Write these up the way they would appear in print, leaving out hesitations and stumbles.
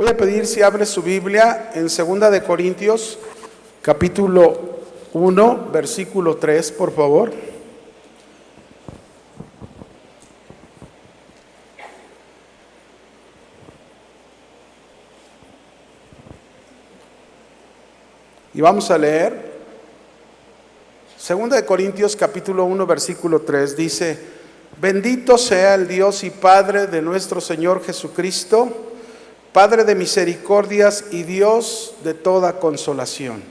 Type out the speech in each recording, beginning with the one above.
Voy a pedir si abre su Biblia en 2 de Corintios, capítulo 1, versículo 3, por favor. Y vamos a leer 2 de Corintios, capítulo 1, versículo 3. Dice: Bendito sea el Dios y Padre de nuestro Señor Jesucristo, Padre de misericordias y Dios de toda consolación,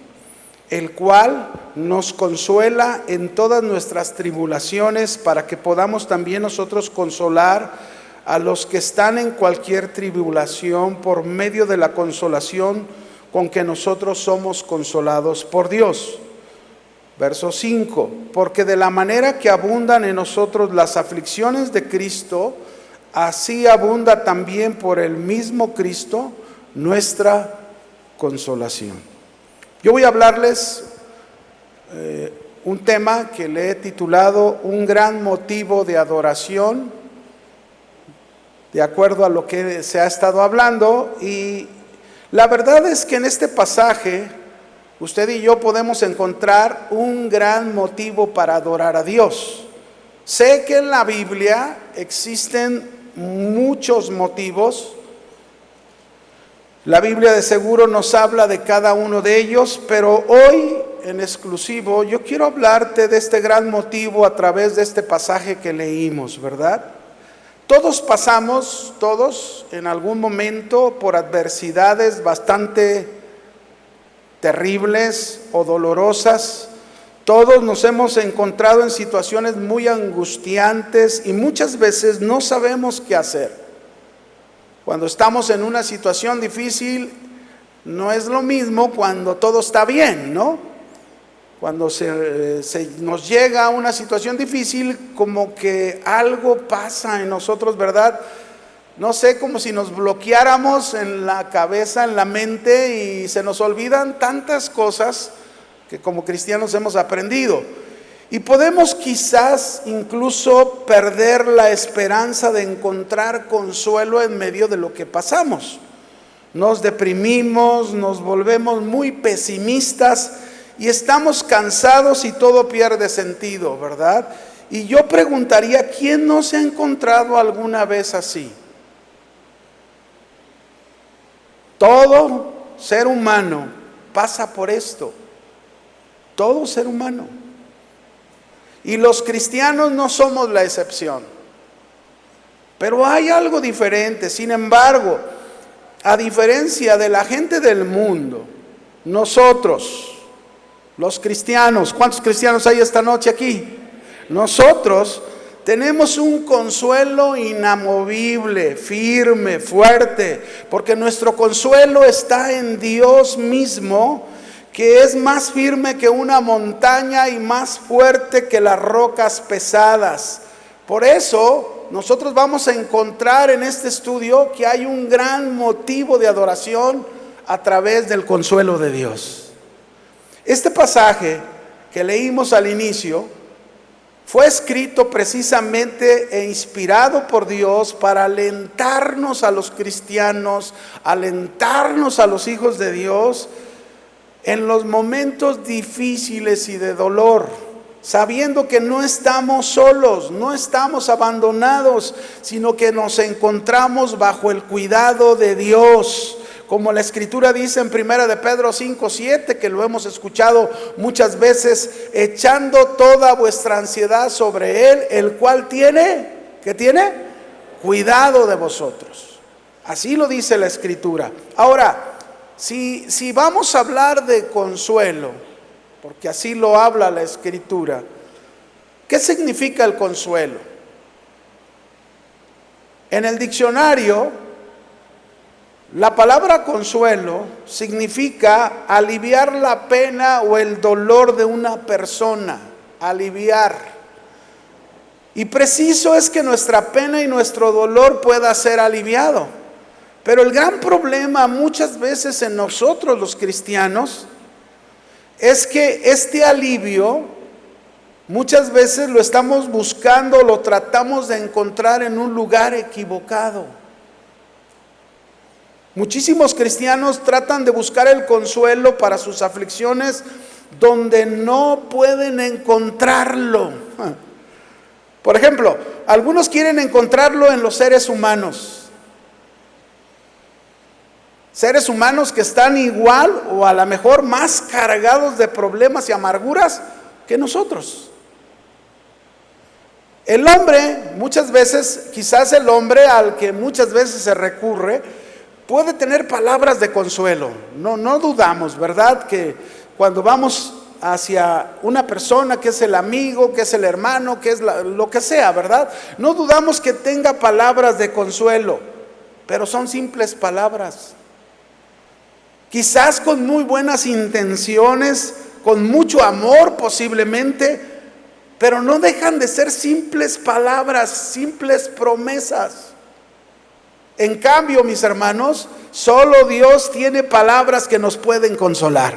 el cual nos consuela en todas nuestras tribulaciones, para que podamos también nosotros consolar a los que están en cualquier tribulación por medio de la consolación con que nosotros somos consolados por Dios. Verso 5: Porque de la manera que abundan en nosotros las aflicciones de Cristo, así abunda también por el mismo Cristo nuestra consolación. Yo voy a hablarles un tema que le he titulado Un gran motivo de adoración, de acuerdo a lo que se ha estado hablando. Y la verdad es que en este pasaje usted y yo podemos encontrar un gran motivo para adorar a Dios. Sé que en la Biblia existen muchos motivos. La Biblia de seguro nos habla de cada uno de ellos, pero hoy en exclusivo yo quiero hablarte de este gran motivo a través de este pasaje que leímos, ¿verdad? Todos pasamos, todos en algún momento, por adversidades bastante terribles o dolorosas. Todos nos hemos encontrado en situaciones muy angustiantes y muchas veces no sabemos qué hacer. Cuando estamos en una situación difícil, no es lo mismo cuando todo está bien, ¿no? Cuando nos llega a una situación difícil, como que algo pasa en nosotros, ¿verdad? No sé, como si nos bloqueáramos en la cabeza, en la mente, y se nos olvidan tantas cosas que como cristianos hemos aprendido. Y podemos quizás incluso perder la esperanza de encontrar consuelo en medio de lo que pasamos. Nos deprimimos, nos volvemos muy pesimistas y estamos cansados y todo pierde sentido, ¿verdad? Y yo preguntaría, ¿quién no se ha encontrado alguna vez así? Todo ser humano pasa por esto. Todo ser humano. Y los cristianos no somos la excepción. Pero hay algo diferente. Sin embargo, a diferencia de la gente del mundo, nosotros, los cristianos, ¿cuántos cristianos hay esta noche aquí? Nosotros tenemos un consuelo inamovible, firme, fuerte, porque nuestro consuelo está en Dios mismo, que es más firme que una montaña y más fuerte que las rocas pesadas. Por eso nosotros vamos a encontrar en este estudio que hay un gran motivo de adoración a través del consuelo de Dios. Este pasaje que leímos al inicio fue escrito precisamente e inspirado por Dios para alentarnos a los cristianos, alentarnos a los hijos de Dios en los momentos difíciles y de dolor, sabiendo que no estamos solos, no estamos abandonados, sino que nos encontramos bajo el cuidado de Dios. Como la Escritura dice en 1 de Pedro 5:7, que lo hemos escuchado muchas veces: echando toda vuestra ansiedad sobre Él, el cual tiene, ¿qué tiene? Cuidado de vosotros. Así lo dice la Escritura. Ahora, si vamos a hablar de consuelo, porque así lo habla la Escritura, ¿qué significa el consuelo? En el diccionario, la palabra consuelo significa aliviar la pena o el dolor de una persona, aliviar. Y preciso es que nuestra pena y nuestro dolor pueda ser aliviado. Pero el gran problema muchas veces en nosotros los cristianos es que este alivio muchas veces lo estamos buscando, lo tratamos de encontrar en un lugar equivocado. Muchísimos cristianos tratan de buscar el consuelo para sus aflicciones donde no pueden encontrarlo. Por ejemplo, algunos quieren encontrarlo en los seres humanos. Seres humanos que están igual o a lo mejor más cargados de problemas y amarguras que nosotros. El hombre, muchas veces, quizás el hombre al que muchas veces se recurre, puede tener palabras de consuelo. No dudamos, ¿verdad? Que cuando vamos hacia una persona que es el amigo, que es el hermano, que es lo que sea, ¿verdad? No dudamos que tenga palabras de consuelo, pero son simples palabras. Quizás con muy buenas intenciones, con mucho amor posiblemente, pero no dejan de ser simples palabras, simples promesas. En cambio, mis hermanos, solo Dios tiene palabras que nos pueden consolar.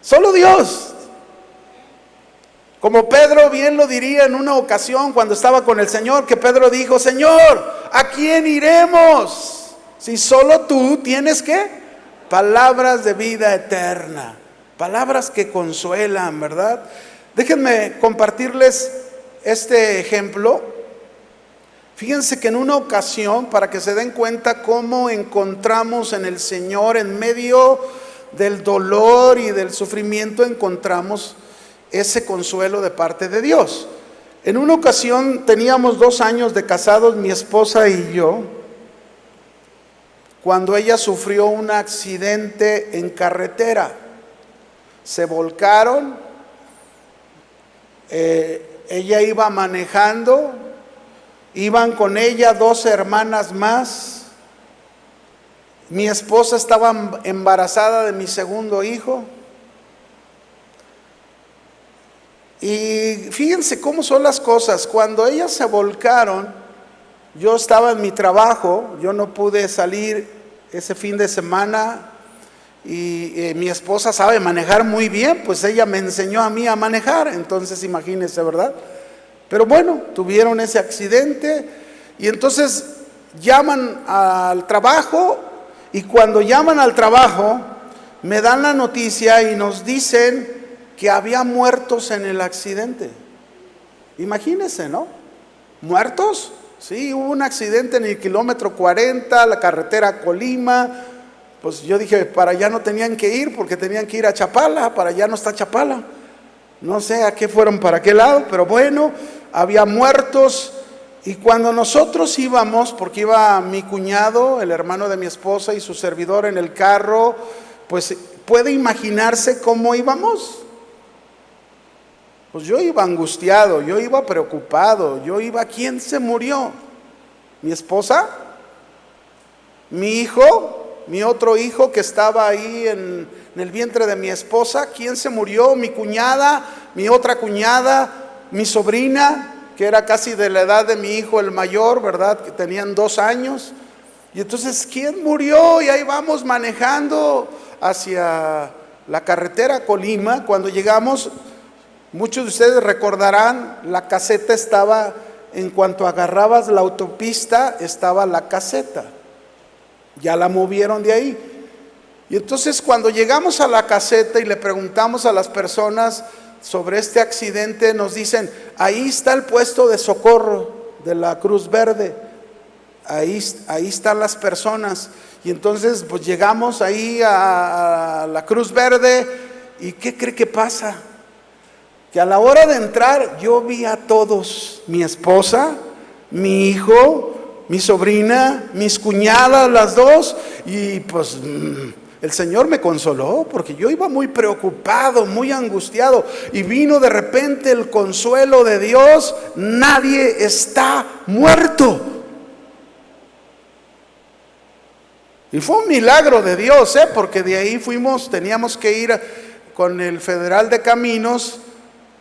Solo Dios. Como Pedro bien lo diría en una ocasión cuando estaba con el Señor, que Pedro dijo: Señor, ¿a quién iremos? Si solo tú tienes ¿qué? Palabras de vida eterna, palabras que consuelan, ¿verdad? Déjenme compartirles este ejemplo. Fíjense que en una ocasión, para que se den cuenta cómo encontramos en el Señor, en medio del dolor y del sufrimiento, encontramos ese consuelo de parte de Dios. En una ocasión teníamos 2 años de casados, mi esposa y yo, cuando ella sufrió un accidente en carretera. Se volcaron, ella iba manejando, iban con ella 2 hermanas más. Mi esposa estaba embarazada de mi segundo hijo. Y fíjense cómo son las cosas. Cuando ellas se volcaron, yo estaba en mi trabajo, yo no pude salir ese fin de semana. Y mi esposa sabe manejar muy bien, pues ella me enseñó a mí a manejar. Entonces imagínense, ¿verdad? Pero bueno, tuvieron ese accidente y entonces llaman al trabajo, y cuando llaman al trabajo me dan la noticia y nos dicen que había muertos en el accidente. Imagínense, ¿no? ¿Muertos? Sí, hubo un accidente en el kilómetro 40, la carretera Colima. Pues yo dije, para allá no tenían que ir, porque tenían que ir a Chapala, para allá no está Chapala. No sé a qué fueron, para qué lado, pero bueno, había muertos. Y cuando nosotros íbamos, porque iba mi cuñado, el hermano de mi esposa, y su servidor en el carro, pues puede imaginarse cómo íbamos. Pues yo iba angustiado, yo iba preocupado, yo iba, ¿quién se murió? ¿Mi esposa? ¿Mi hijo? ¿Mi otro hijo que estaba ahí en el vientre de mi esposa? ¿Quién se murió? ¿Mi cuñada? ¿Mi otra cuñada? ¿Mi sobrina? Que era casi de la edad de mi hijo el mayor, ¿verdad? Que tenían 2 años. Y entonces, ¿quién murió? Y ahí vamos manejando hacia la carretera Colima. Cuando llegamos, muchos de ustedes recordarán, la caseta estaba, en cuanto agarrabas la autopista, estaba la caseta. Ya la movieron de ahí. Y entonces cuando llegamos a la caseta y le preguntamos a las personas sobre este accidente, nos dicen: ahí está el puesto de socorro de la Cruz Verde, ahí están las personas. Y entonces pues llegamos ahí a la Cruz Verde, y ¿qué cree que pasa? Que a la hora de entrar yo vi a todos, mi esposa, mi hijo, mi sobrina, mis cuñadas, las 2, y pues el Señor me consoló, porque yo iba muy preocupado, muy angustiado, y vino de repente el consuelo de Dios: nadie está muerto. Y fue un milagro de Dios, porque de ahí teníamos que ir con el Federal de Caminos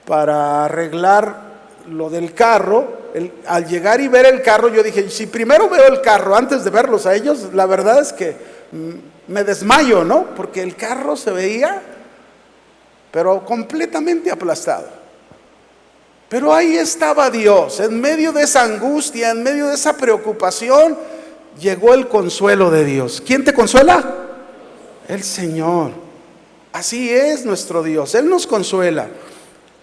para arreglar lo del carro. Al llegar y ver el carro, yo dije, si primero veo el carro antes de verlos a ellos, la verdad es que me desmayo, ¿no? Porque el carro se veía, pero completamente aplastado. Pero ahí estaba Dios, en medio de esa angustia, en medio de esa preocupación. llegó el consuelo de Dios. ¿Quién te consuela? El Señor. Así es nuestro Dios, Él nos consuela.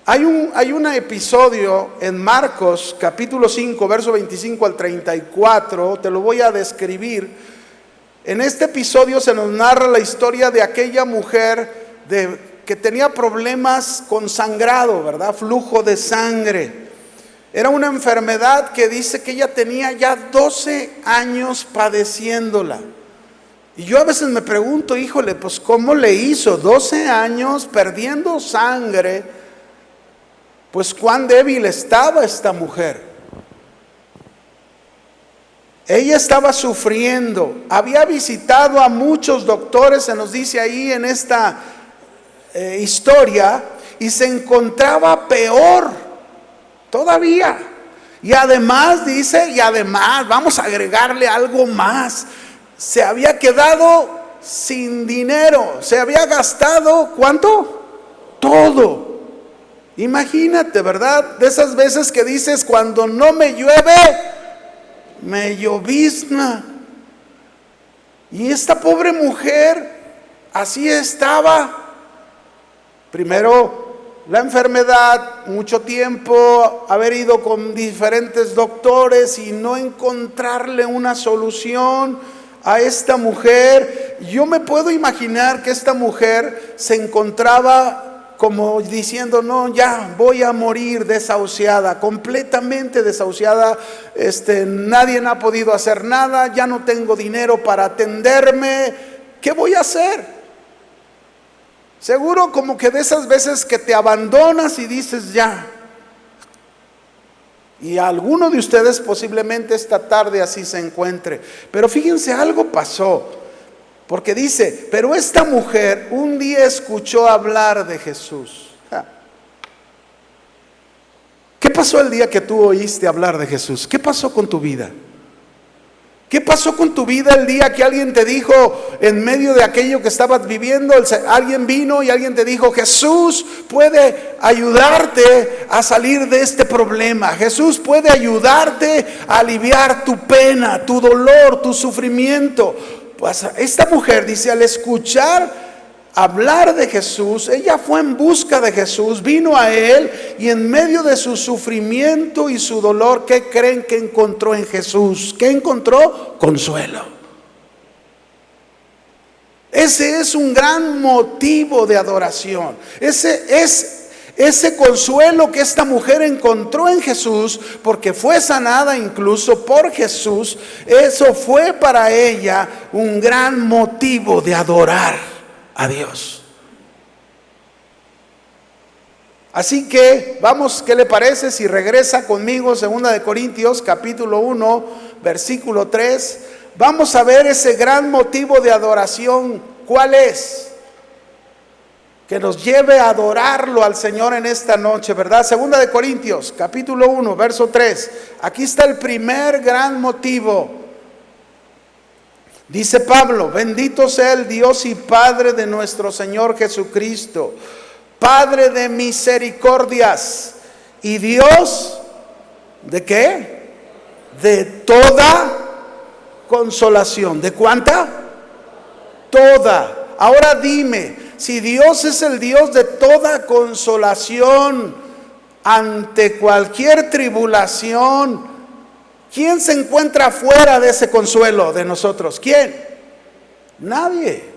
Hay un episodio en Marcos capítulo 5, verso 25 al 34, te lo voy a describir. En este episodio se nos narra la historia de aquella mujer que tenía problemas con sangrado, ¿verdad? Flujo de sangre. Era una enfermedad que dice que ella tenía ya 12 años padeciéndola. Y yo a veces me pregunto, híjole, pues ¿cómo le hizo? 12 años perdiendo sangre, pues cuán débil estaba esta mujer. Ella estaba sufriendo, había visitado a muchos doctores, se nos dice ahí en esta historia, y se encontraba peor todavía. Y además dice, vamos a agregarle algo más. Se había quedado sin dinero, se había gastado, ¿cuánto? Todo. Imagínate, ¿verdad? De esas veces que dices, cuando no me llueve, me llovizna. Y esta pobre mujer así estaba. Primero la enfermedad, mucho tiempo, haber ido con diferentes doctores y no encontrarle una solución a esta mujer. Yo me puedo imaginar que esta mujer se encontraba como diciendo, no, ya voy a morir desahuciada, completamente desahuciada, nadie ha podido hacer nada, ya no tengo dinero para atenderme, ¿qué voy a hacer? Seguro como que de esas veces que te abandonas y dices ya. Y a alguno de ustedes posiblemente esta tarde así se encuentre. Pero fíjense, algo pasó. Porque dice, pero esta mujer un día escuchó hablar de Jesús. ¿Qué pasó el día que tú oíste hablar de Jesús? ¿Qué pasó con tu vida? ¿Qué pasó con tu vida el día que alguien te dijo, en medio de aquello que estabas viviendo, alguien vino y alguien te dijo, Jesús puede ayudarte a salir de este problema, Jesús puede ayudarte a aliviar tu pena, tu dolor, tu sufrimiento? Pues esta mujer dice, al escuchar hablar de Jesús, ella fue en busca de Jesús, vino a Él y en medio de su sufrimiento y su dolor, ¿qué creen que encontró en Jesús? ¿Qué encontró? Consuelo. Ese es un gran motivo de adoración. Ese consuelo que esta mujer encontró en Jesús, porque fue sanada incluso por Jesús, eso fue para ella un gran motivo de adorar a Dios. Así que vamos, ¿qué le parece si regresa conmigo 2 Corintios capítulo 1 versículo 3? Vamos a ver ese gran motivo de adoración. ¿Cuál es? Que nos lleve a adorarlo al Señor en esta noche, ¿verdad? 2 Corintios capítulo 1 verso 3. Aquí está el primer gran motivo. Dice Pablo, bendito sea el Dios y Padre de nuestro Señor Jesucristo, Padre de misericordias y Dios, ¿de qué? De toda consolación. ¿De cuánta? Toda. Ahora dime, si Dios es el Dios de toda consolación ante cualquier tribulación, ¿quién se encuentra fuera de ese consuelo de nosotros? ¿Quién? Nadie.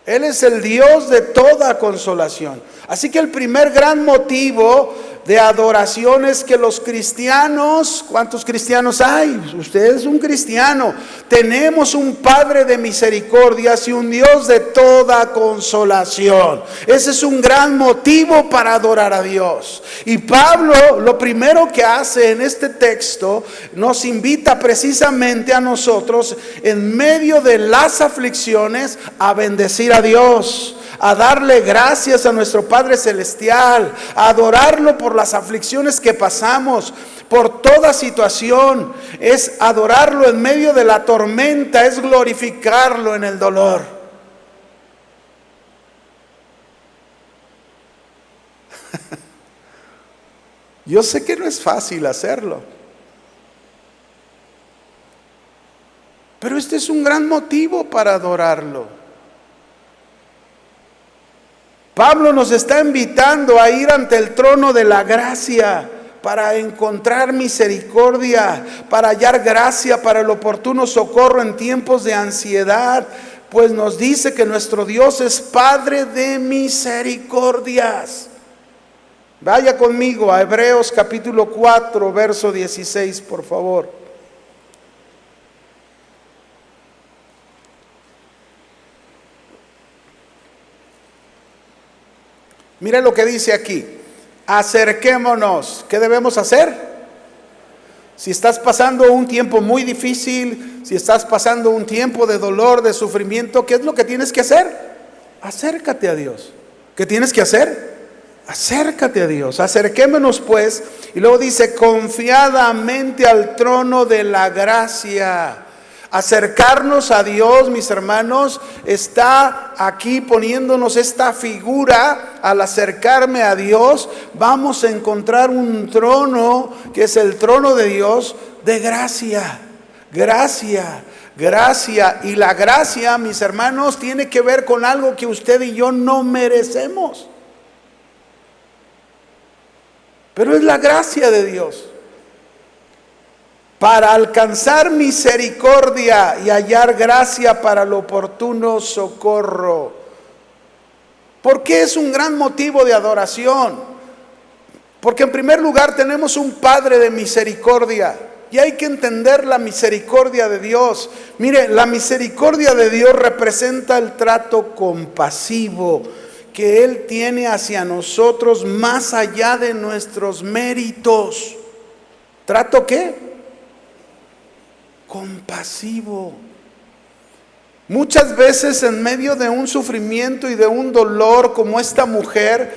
Él es el Dios de toda consolación. Así que el primer gran motivo de adoración es que los cristianos, ¿cuántos cristianos hay? Usted es un cristiano. Tenemos un Padre de misericordias y un Dios de toda consolación. Ese es un gran motivo para adorar a Dios. Y Pablo lo primero que hace en este texto nos invita precisamente a nosotros en medio de las aflicciones a bendecir a Dios, a darle gracias a nuestro Padre Celestial, a adorarlo por las aflicciones que pasamos, por toda situación. Es adorarlo en medio de la tormenta, es glorificarlo en el dolor. Yo sé que no es fácil hacerlo. Pero este es un gran motivo para adorarlo. Pablo nos está invitando a ir ante el trono de la gracia para encontrar misericordia, para hallar gracia para el oportuno socorro en tiempos de ansiedad, pues nos dice que nuestro Dios es Padre de misericordias. Vaya conmigo a Hebreos capítulo 4, verso 16, por favor. Mira lo que dice aquí. Acerquémonos. ¿Qué debemos hacer? Si estás pasando un tiempo muy difícil, si estás pasando un tiempo de dolor, de sufrimiento, ¿qué es lo que tienes que hacer? Acércate a Dios. ¿Qué tienes que hacer? Acércate a Dios. Acerquémonos pues. Y luego dice, confiadamente al trono de la gracia. Acercarnos a Dios, mis hermanos, está aquí poniéndonos esta figura. Al acercarme a Dios, vamos a encontrar un trono, que es el trono de Dios, de gracia. Gracia, gracia. Y la gracia, mis hermanos, tiene que ver con algo que usted y yo no merecemos. Pero es la gracia de Dios. Para alcanzar misericordia y hallar gracia para el oportuno socorro. ¿Por qué es un gran motivo de adoración? Porque en primer lugar tenemos un Padre de misericordia. Y hay que entender la misericordia de Dios. Mire, la misericordia de Dios representa el trato compasivo que Él tiene hacia nosotros más allá de nuestros méritos. ¿Trato qué? Compasivo. Muchas veces en medio de un sufrimiento y de un dolor, como esta mujer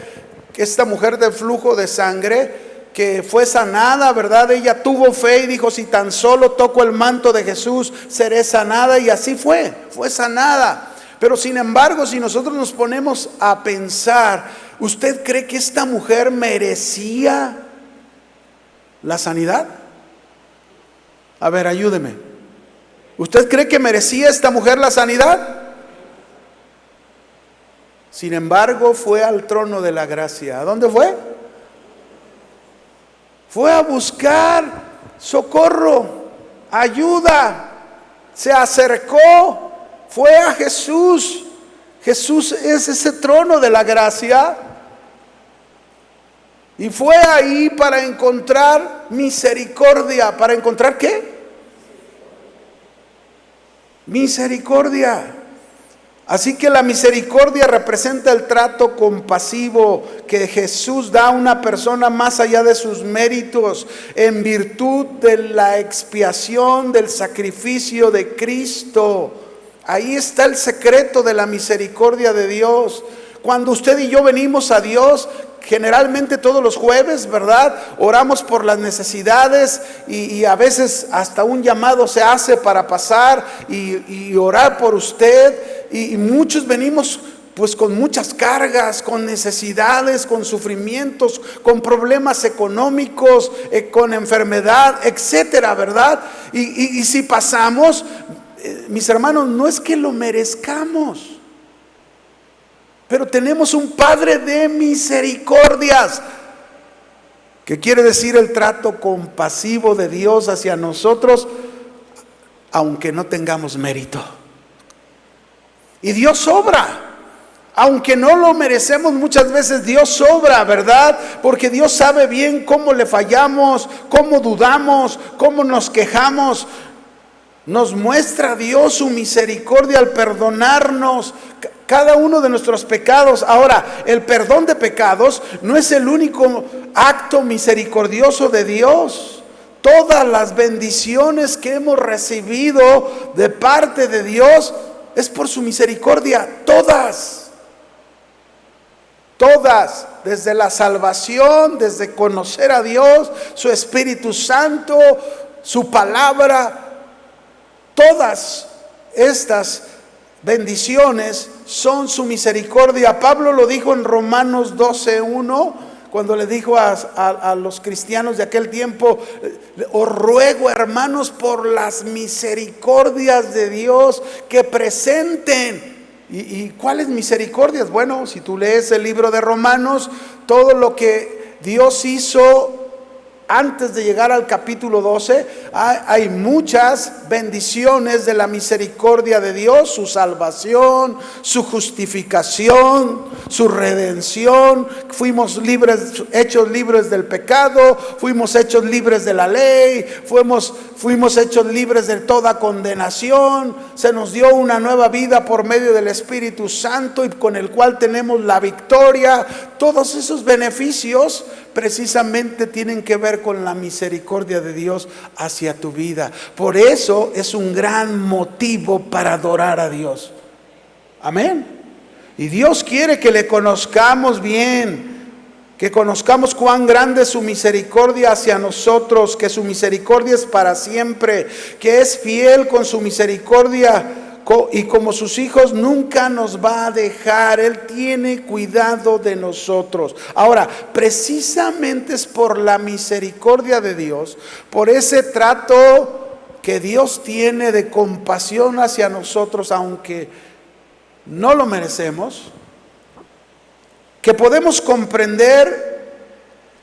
de flujo de sangre, que fue sanada, ¿verdad? Ella tuvo fe y dijo, si tan solo toco el manto de Jesús, seré sanada. Y así fue sanada. Pero sin embargo, si nosotros nos ponemos a pensar, ¿usted cree que esta mujer merecía la sanidad? A ver, ayúdeme. ¿Usted cree que merecía esta mujer la sanidad? Sin embargo, fue al trono de la gracia. ¿A dónde fue? Fue a buscar socorro, ayuda. Se acercó, fue a Jesús. Jesús es ese trono de la gracia. Y fue ahí para encontrar misericordia. ¿Para encontrar qué? Misericordia. Así que la misericordia representa el trato compasivo que Jesús da a una persona más allá de sus méritos, en virtud de la expiación del sacrificio de Cristo. Ahí está el secreto de la misericordia de Dios. Cuando usted y yo venimos a Dios, generalmente todos los jueves, ¿verdad? Oramos por las necesidades y a veces hasta un llamado se hace para pasar y orar por usted. Y muchos venimos pues con muchas cargas, con necesidades, con sufrimientos, con problemas económicos, con enfermedad, etcétera, ¿verdad? Y si pasamos, mis hermanos, no es que lo merezcamos. Pero tenemos un Padre de misericordias, que quiere decir el trato compasivo de Dios hacia nosotros, aunque no tengamos mérito. Y Dios obra, aunque no lo merecemos muchas veces, Dios obra, ¿verdad? Porque Dios sabe bien cómo le fallamos, cómo dudamos, cómo nos quejamos. Nos muestra Dios su misericordia al perdonarnos cada uno de nuestros pecados. Ahora, el perdón de pecados no es el único acto misericordioso de Dios. Todas las bendiciones que hemos recibido de parte de Dios es por su misericordia. Todas, desde la salvación, desde conocer a Dios, su Espíritu Santo, su palabra. Todas estas bendiciones son su misericordia. Pablo lo dijo en Romanos 12:1, cuando le dijo a los cristianos de aquel tiempo: os ruego, hermanos, por las misericordias de Dios, que presenten. ¿Y cuáles misericordias? Bueno, si tú lees el libro de Romanos, todo lo que Dios hizo antes de llegar al capítulo 12, hay muchas bendiciones de la misericordia de Dios: su salvación, su justificación, su redención. Fuimos libres, hechos libres del pecado, fuimos hechos libres de la ley, fuimos hechos libres de toda condenación. Se nos dio una nueva vida por medio del Espíritu Santo, y con el cual tenemos la victoria. Todos esos beneficios precisamente tienen que ver con la misericordia de Dios hacia tu vida. Por eso es un gran motivo para adorar a Dios. Amén. Y Dios quiere que le conozcamos bien, que conozcamos cuán grande es su misericordia hacia nosotros, que su misericordia es para siempre, que es fiel con su misericordia, y como sus hijos nunca nos va a dejar. Él tiene cuidado de nosotros. Ahora, precisamente es por la misericordia de Dios, por ese trato que Dios tiene de compasión hacia nosotros, aunque no lo merecemos, que podemos comprender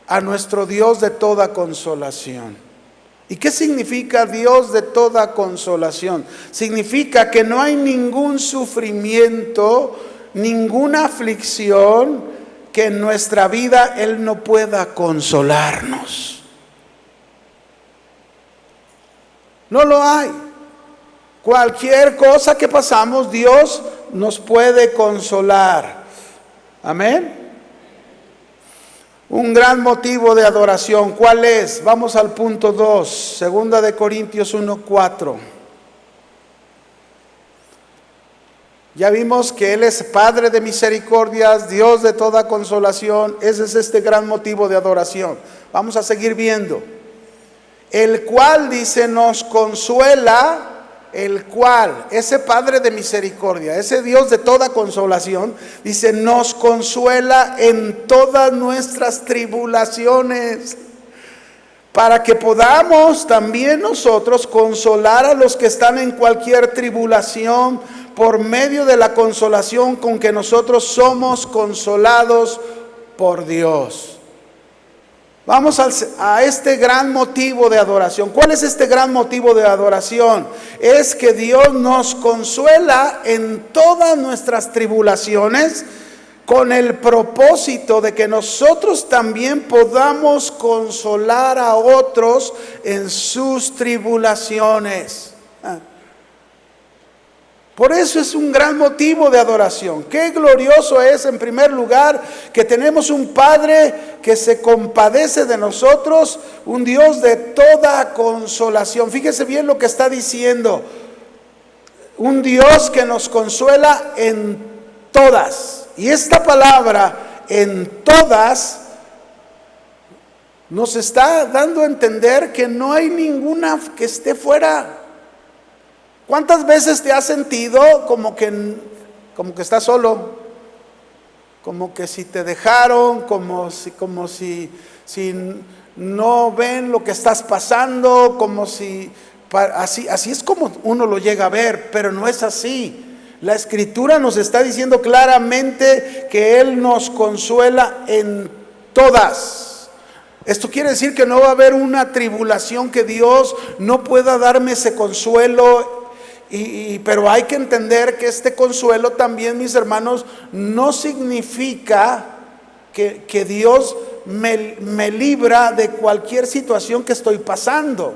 a nuestro Dios de toda consolación. ¿Y qué significa Dios de toda consolación? Significa que no hay ningún sufrimiento, ninguna aflicción que en nuestra vida Él no pueda consolarnos. No lo hay. Cualquier cosa que pasamos, Dios nos puede consolar. Amén. Un gran motivo de adoración, ¿cuál es? Vamos al punto 2, 2 Corintios 1:4. Ya vimos que Él es Padre de misericordias, Dios de toda consolación. Ese es este gran motivo de adoración. Vamos a seguir viendo. El cual, dice, nos consuela. El cual, ese Padre de misericordia, ese Dios de toda consolación, dice, nos consuela en todas nuestras tribulaciones, para que podamos también nosotros consolar a los que están en cualquier tribulación, por medio de la consolación con que nosotros somos consolados por Dios. Vamos a este gran motivo de adoración. ¿Cuál es este gran motivo de adoración? Es que Dios nos consuela en todas nuestras tribulaciones, con el propósito de que nosotros también podamos consolar a otros en sus tribulaciones. Por eso es un gran motivo de adoración. Qué glorioso es, en primer lugar, que tenemos un Padre que se compadece de nosotros, un Dios de toda consolación. Fíjese bien lo que está diciendo: un Dios que nos consuela en todas. Y esta palabra, en todas, nos está dando a entender que no hay ninguna que esté fuera. ¿Cuántas veces te has sentido como que estás solo? Como que si te dejaron, como si no ven lo que estás pasando, así es como uno lo llega a ver, pero no es así. La Escritura nos está diciendo claramente que Él nos consuela en todas. Esto quiere decir que no va a haber una tribulación que Dios no pueda darme ese consuelo. Pero hay que entender que este consuelo también, mis hermanos, no significa que Dios me libra de cualquier situación que estoy pasando,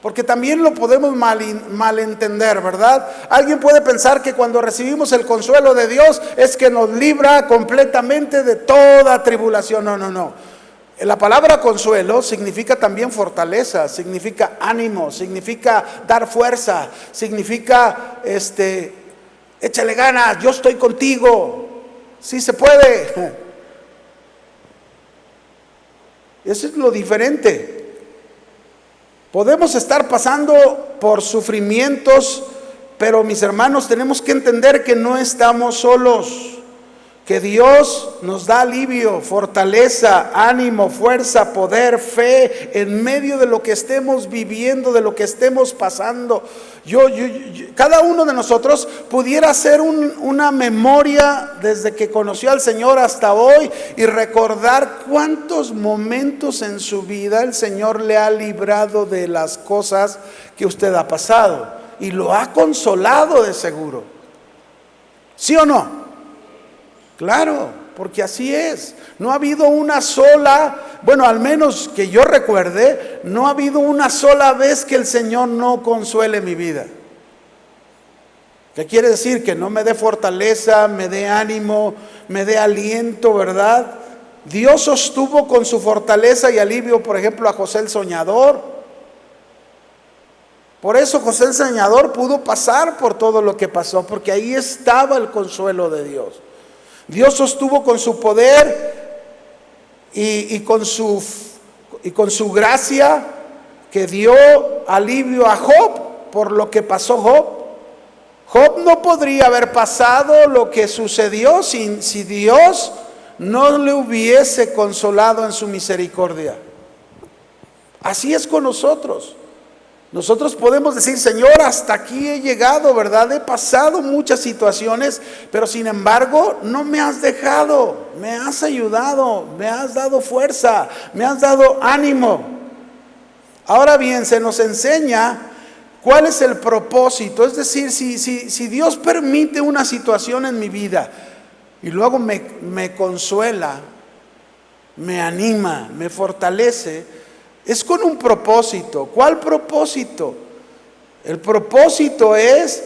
porque también lo podemos malentender, ¿verdad? Alguien puede pensar que cuando recibimos el consuelo de Dios es que nos libra completamente de toda tribulación. No. La palabra consuelo significa también fortaleza, significa ánimo, significa dar fuerza, significa échale ganas, yo estoy contigo, sí se puede. Eso es lo diferente. Podemos estar pasando por sufrimientos, pero mis hermanos, tenemos que entender que no estamos solos, que Dios nos da alivio, fortaleza, ánimo, fuerza, poder, fe en medio de lo que estemos viviendo, de lo que estemos pasando. Cada uno de nosotros pudiera hacer una memoria desde que conoció al Señor hasta hoy y recordar cuántos momentos en su vida el Señor le ha librado de las cosas que usted ha pasado y lo ha consolado de seguro. ¿Sí o no? Claro, porque así es. No ha habido una sola, bueno, al menos que yo recuerde, no ha habido una sola vez que el Señor no consuele mi vida. ¿Qué quiere decir? Que no me dé fortaleza, me dé ánimo, me dé aliento, ¿verdad? Dios sostuvo con su fortaleza y alivio, por ejemplo, a José el Soñador. Por eso José el Soñador pudo pasar por todo lo que pasó, porque ahí estaba el consuelo de Dios. Dios sostuvo con su poder y con su gracia, que dio alivio a Job por lo que pasó Job. Job no podría haber pasado lo que sucedió si Dios no le hubiese consolado en su misericordia. Así es con nosotros. Nosotros podemos decir: Señor, hasta aquí he llegado, ¿verdad? He pasado muchas situaciones, pero sin embargo no me has dejado, me has ayudado, me has dado fuerza, me has dado ánimo. Ahora bien, se nos enseña cuál es el propósito. Es decir, si Dios permite una situación en mi vida y luego me consuela, me anima, me fortalece, es con un propósito. ¿Cuál propósito? El propósito es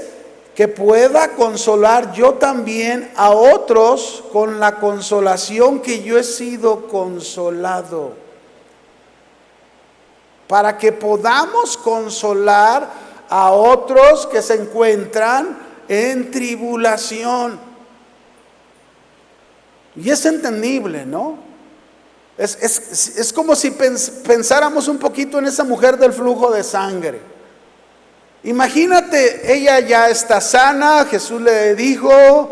que pueda consolar yo también a otros con la consolación que yo he sido consolado. Para que podamos consolar a otros que se encuentran en tribulación. Y es entendible, ¿no? Es como si pensáramos un poquito en esa mujer del flujo de sangre. Imagínate, ella ya está sana, Jesús le dijo: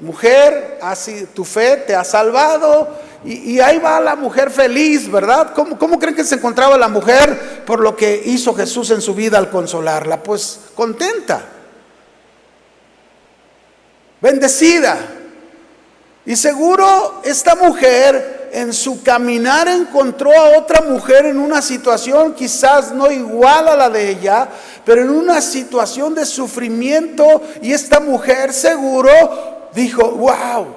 mujer, así tu fe te ha salvado, y ahí va la mujer feliz, ¿verdad? ¿Cómo creen que se encontraba la mujer por lo que hizo Jesús en su vida al consolarla? Pues contenta, bendecida. Y seguro esta mujer en su caminar encontró a otra mujer en una situación quizás no igual a la de ella, pero en una situación de sufrimiento, y esta mujer seguro dijo: wow,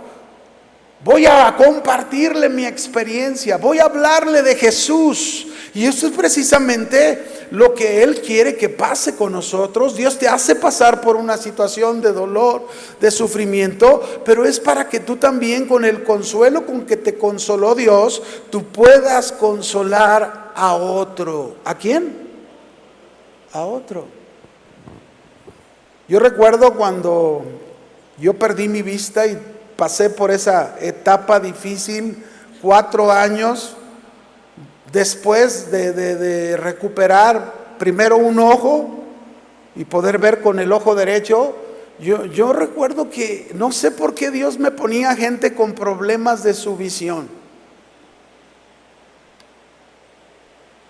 voy a compartirle mi experiencia, voy a hablarle de Jesús. Y eso es precisamente lo que Él quiere que pase con nosotros. Dios te hace pasar por una situación de dolor, de sufrimiento, pero es para que tú también, con el consuelo con que te consoló Dios, tú puedas consolar a otro. ¿A quién? A otro. Yo recuerdo cuando yo perdí mi vista y pasé por esa etapa difícil, 4 años después de recuperar primero un ojo y poder ver con el ojo derecho. Yo recuerdo que no sé por qué Dios me ponía gente con problemas de su visión.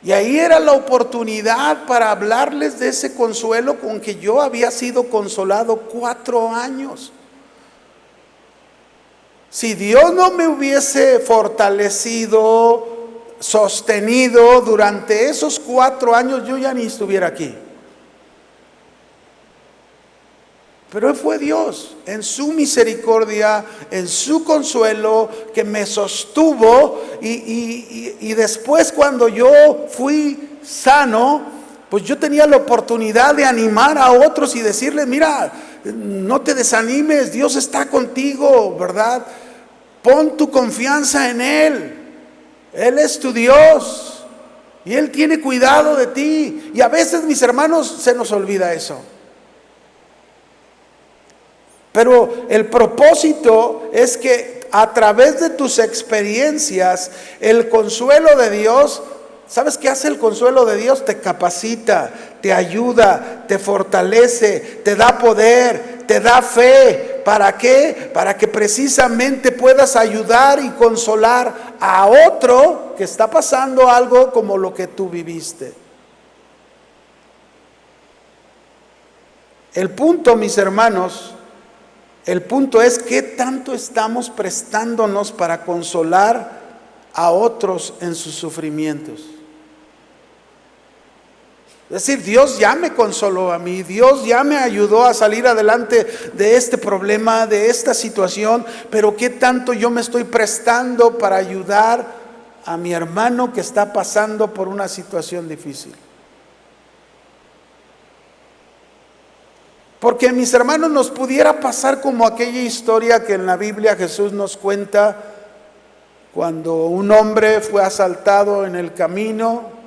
Y ahí era la oportunidad para hablarles de ese consuelo con que yo había sido consolado 4 años. Si Dios no me hubiese fortalecido, sostenido durante esos 4 años, yo ya ni estuviera aquí. Pero fue Dios en su misericordia, en su consuelo, que me sostuvo, y después, cuando yo fui sano, pues yo tenía la oportunidad de animar a otros y decirles: mira, no te desanimes, Dios está contigo, ¿verdad? Pon tu confianza en Él. Él es tu Dios y Él tiene cuidado de ti. Y a veces, mis hermanos, se nos olvida eso. Pero el propósito es que a través de tus experiencias, el consuelo de Dios, ¿sabes qué hace el consuelo de Dios? Te capacita, te ayuda, te fortalece, te da poder, te da fe, ¿Para qué? Para que precisamente puedas ayudar y consolar a otro que está pasando algo como lo que tú viviste. El punto, mis hermanos, el punto es qué tanto estamos prestándonos para consolar a otros en sus sufrimientos. Es decir, Dios ya me consoló a mí, Dios ya me ayudó a salir adelante de este problema, de esta situación, pero qué tanto yo me estoy prestando para ayudar a mi hermano que está pasando por una situación difícil. Porque, mis hermanos, nos pudiera pasar como aquella historia que en la Biblia Jesús nos cuenta, cuando un hombre fue asaltado en el camino,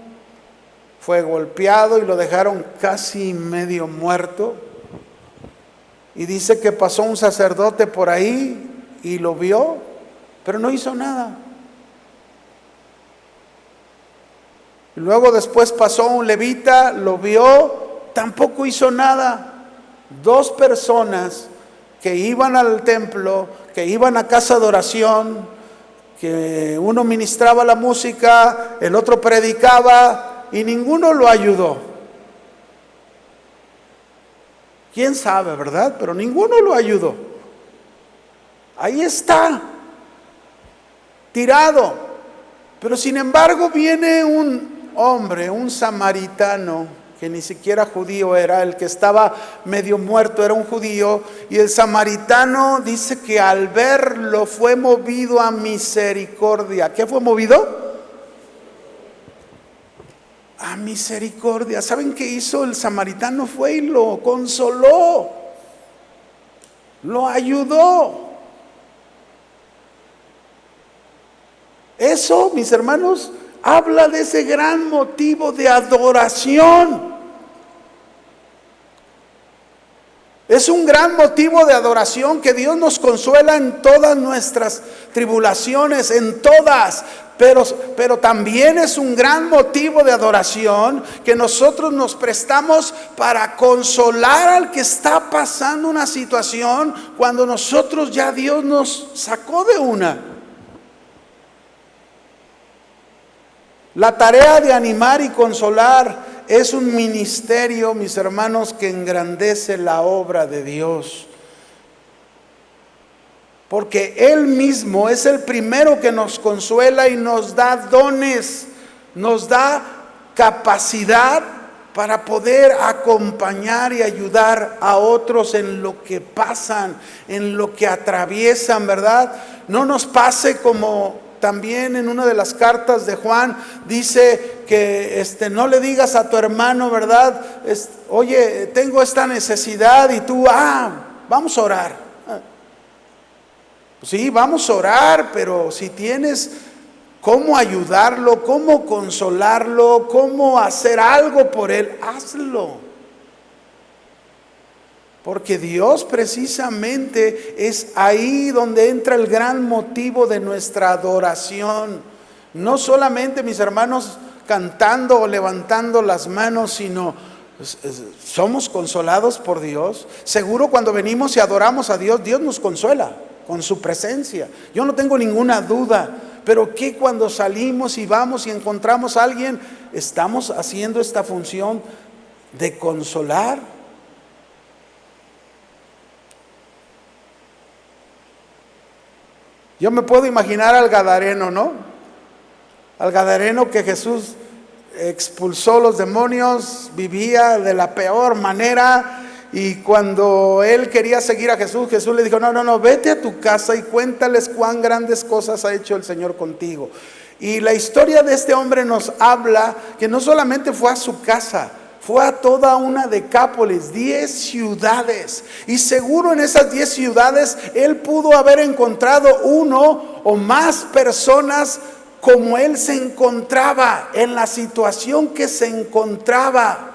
fue golpeado y lo dejaron casi medio muerto. Y dice que pasó un sacerdote por ahí y lo vio, pero no hizo nada. Y luego después pasó un levita, lo vio, tampoco hizo nada. Dos personas que iban al templo, que iban a casa de oración, que uno ministraba la música, el otro predicaba, y ninguno lo ayudó. ¿Quién sabe, verdad? Pero ninguno lo ayudó. Ahí está, tirado. Pero sin embargo viene un hombre, un samaritano, que ni siquiera judío era, el que estaba medio muerto era un judío, y el samaritano dice que al verlo fue movido a misericordia. ¿Qué fue movido? A misericordia. ¿Saben qué hizo el samaritano? Fue y lo consoló, lo ayudó. Eso, mis hermanos, habla de ese gran motivo de adoración. Es un gran motivo de adoración que Dios nos consuela en todas nuestras tribulaciones, en todas. Pero también es un gran motivo de adoración que nosotros nos prestamos para consolar al que está pasando una situación cuando nosotros ya Dios nos sacó de una. La tarea de animar y consolar es un ministerio, mis hermanos, que engrandece la obra de Dios. Porque Él mismo es el primero que nos consuela y nos da dones, nos da capacidad para poder acompañar y ayudar a otros en lo que pasan, en lo que atraviesan, ¿verdad? No nos pase como también en una de las cartas de Juan dice que no le digas a tu hermano, ¿verdad? Oye, tengo esta necesidad y tú, vamos a orar. Sí, vamos a orar, pero si tienes cómo ayudarlo, cómo consolarlo, cómo hacer algo por él, hazlo. Porque Dios precisamente es ahí donde entra el gran motivo de nuestra adoración. No solamente, mis hermanos, cantando o levantando las manos, sino somos consolados por Dios. Seguro cuando venimos y adoramos a Dios, Dios nos consuela con su presencia. Yo no tengo ninguna duda. Pero que cuando salimos y vamos y encontramos a alguien, estamos haciendo esta función de consolar. Yo me puedo imaginar al gadareno, ¿no? Al gadareno que Jesús expulsó los demonios, vivía de la peor manera. Y cuando él quería seguir a Jesús, Jesús le dijo, no, vete a tu casa y cuéntales cuán grandes cosas ha hecho el Señor contigo. Y la historia de este hombre nos habla que no solamente fue a su casa, fue a toda una Decápolis, 10 ciudades. Y seguro en esas 10 ciudades él pudo haber encontrado uno o más personas como él se encontraba, en la situación que se encontraba.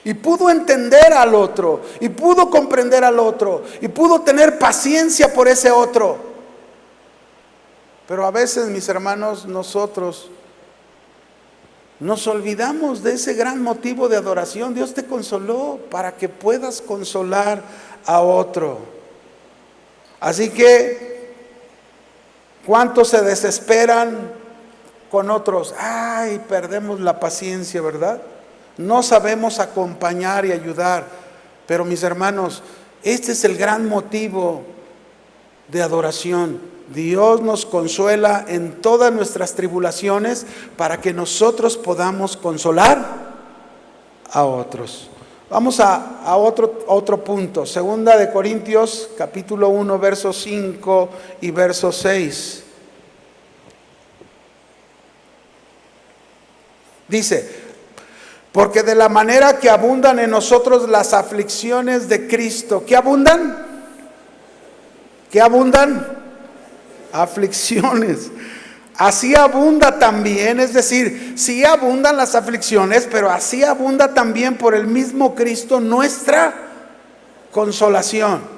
Y pudo entender al otro, y pudo comprender al otro, y pudo tener paciencia por ese otro. Pero a veces, mis hermanos, nosotros nos olvidamos de ese gran motivo de adoración. Dios te consoló para que puedas consolar a otro. Así que, ¿cuántos se desesperan con otros? Ay, perdemos la paciencia, ¿verdad? No sabemos acompañar y ayudar. Pero mis hermanos, este es el gran motivo de adoración. Dios nos consuela en todas nuestras tribulaciones para que nosotros podamos consolar a otros. Vamos a otro punto. Segunda de Corintios, capítulo 1, verso 5 y verso 6. Dice: porque de la manera que abundan en nosotros las aflicciones de Cristo. ¿Qué abundan? ¿Qué abundan? Aflicciones. Así abunda también, es decir, sí abundan las aflicciones, pero así abunda también por el mismo Cristo nuestra consolación.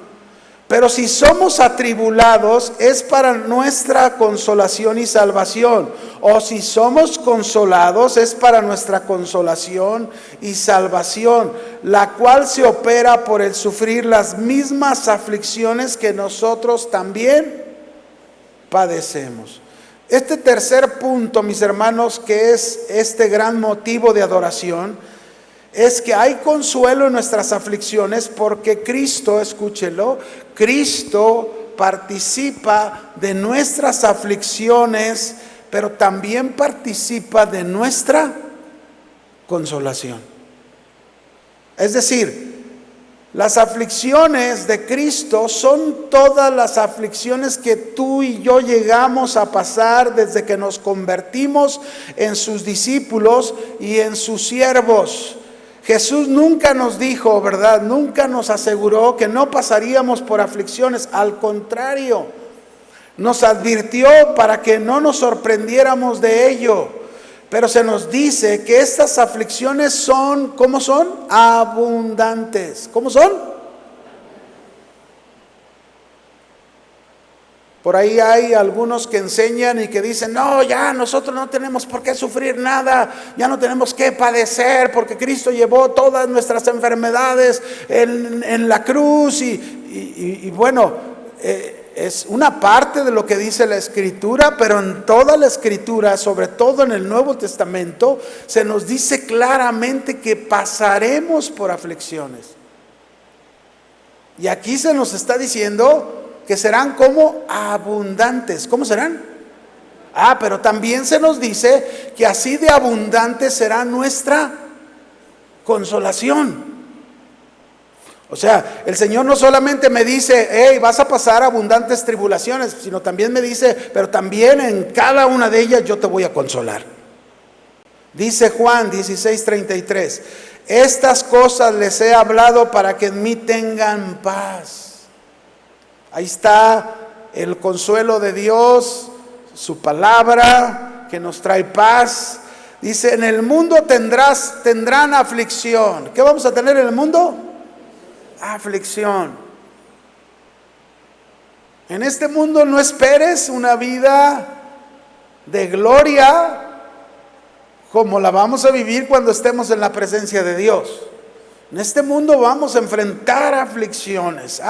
Pero si somos atribulados, es para nuestra consolación y salvación. O si somos consolados, es para nuestra consolación y salvación, la cual se opera por el sufrir las mismas aflicciones que nosotros también padecemos. Este tercer punto, mis hermanos, que es este gran motivo de adoración, es que hay consuelo en nuestras aflicciones porque Cristo, escúchelo, Cristo participa de nuestras aflicciones, pero también participa de nuestra consolación. Es decir, las aflicciones de Cristo son todas las aflicciones que tú y yo llegamos a pasar desde que nos convertimos en sus discípulos y en sus siervos. Jesús nunca nos dijo, ¿verdad? Nunca nos aseguró que no pasaríamos por aflicciones. Al contrario, nos advirtió para que no nos sorprendiéramos de ello. Pero se nos dice que estas aflicciones son, ¿cómo son? Abundantes. ¿Cómo son? Por ahí hay algunos que enseñan y que dicen: no, ya nosotros no tenemos por qué sufrir nada, ya no tenemos que padecer, porque Cristo llevó todas nuestras enfermedades en la cruz. Y bueno, es una parte de lo que dice la Escritura, pero en toda la Escritura, sobre todo en el Nuevo Testamento, se nos dice claramente que pasaremos por aflicciones. Y aquí se nos está diciendo que serán como abundantes. ¿Cómo serán? Pero también se nos dice que así de abundante será nuestra consolación. O sea, el Señor no solamente me dice: hey, vas a pasar abundantes tribulaciones, sino también me dice: pero también en cada una de ellas yo te voy a consolar. Dice Juan 16:33: estas cosas les he hablado para que en mí tengan paz. Ahí está el consuelo de Dios, su palabra que nos trae paz. Dice: en el mundo tendrán aflicción. ¿Qué vamos a tener en el mundo? Aflicción. En este mundo no esperes una vida de gloria como la vamos a vivir cuando estemos en la presencia de Dios. En este mundo vamos a enfrentar aflicciones.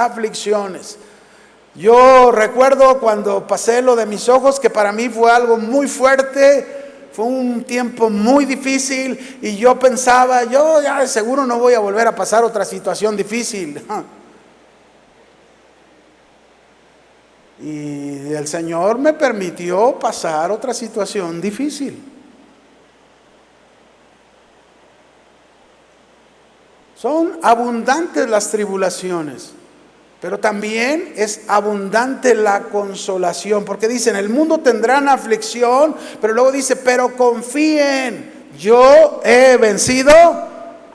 Yo recuerdo cuando pasé lo de mis ojos, que para mí fue algo muy fuerte, fue un tiempo muy difícil, y yo pensaba: yo ya de seguro no voy a volver a pasar otra situación difícil. Y el Señor me permitió pasar otra situación difícil. Son abundantes las tribulaciones, pero también es abundante la consolación, porque dice: en el mundo tendrán aflicción, pero luego dice: pero confíen, yo he vencido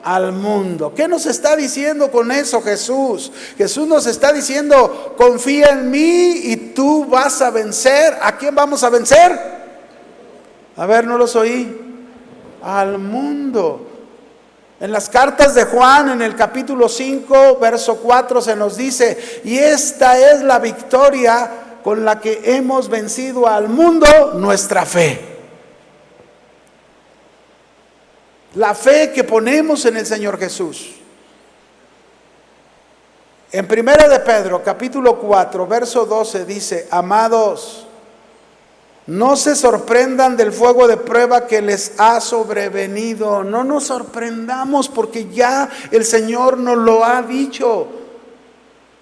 al mundo. ¿Qué nos está diciendo con eso Jesús? Jesús nos está diciendo: confía en mí y tú vas a vencer. ¿A quién vamos a vencer? A ver, no los oí. Al mundo. En las cartas de Juan, en el capítulo 5, verso 4, se nos dice: y esta es la victoria con la que hemos vencido al mundo, nuestra fe. La fe que ponemos en el Señor Jesús. En 1 de Pedro, capítulo 4, verso 12 dice: amados, no se sorprendan del fuego de prueba que les ha sobrevenido. No nos sorprendamos porque ya el Señor nos lo ha dicho.